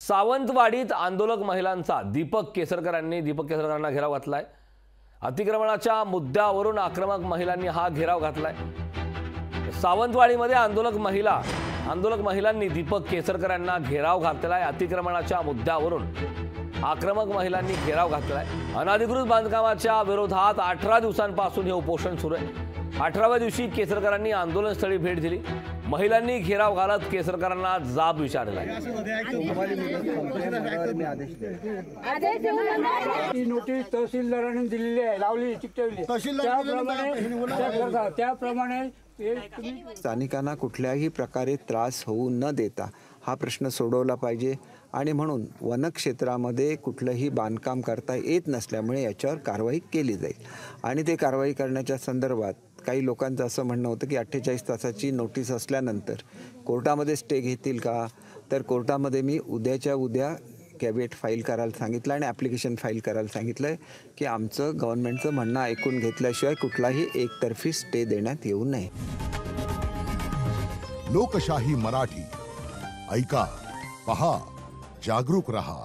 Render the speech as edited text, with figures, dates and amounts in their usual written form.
सावंतवाडीत आंदोलक महिलांचा दीपक केसरकरांना घेराव घातलाय। अतिक्रमणाच्या मुद्द्यावरून आक्रमक महिलांनी हा घेराव घातलाय। सावंतवाडीमध्ये आंदोलक महिलांनी दीपक केसरकरांना घेराव घातलाय। अतिक्रमणाच्या मुद्द्यावरून आक्रमक महिलांनी घेराव घातलाय। अनधिकृत बांधकामाच्या विरोधात 18 दिवसांपासून हे उपोषण सुरू आहे। 18व्या दिवशी केसरकरांनी आंदोलनस्थळी भेट दिली। महिलांनी घेराव घालत केसरकरांना जाब विचारला। नोटीस तहसीलदारांनी दिलेली आहे, लावली, चिकटवली, त्याप्रमाणे स्थानिकांना कुठल्याही प्रकारे त्रास होऊ न देता हा प्रश्न सोडवला पाहिजे आणि म्हणून वनक्षेत्रामध्ये कुठलंही बांधकाम करता येत नसल्यामुळे याच्यावर कारवाई केली जाईल। आणि ते कारवाई करण्याच्या संदर्भात काही लोकांचं असं म्हणणं होतं की 48 तासाची नोटीस असल्यानंतर कोर्टामध्ये स्टे घेतील का, तर कोर्टामध्ये मी उद्याच्या उद्या कॅबिनेट फाईल करायला सांगितलं आणि ॲप्लिकेशन फाईल करायला सांगितलं आहे की आमचं गव्हर्नमेंटचं म्हणणं ऐकून घेतल्याशिवाय कुठलाही एकतर्फी स्टे देण्यात येऊ नये। लोकशाही मराठी ऐका, पहा, जागरूक रहा।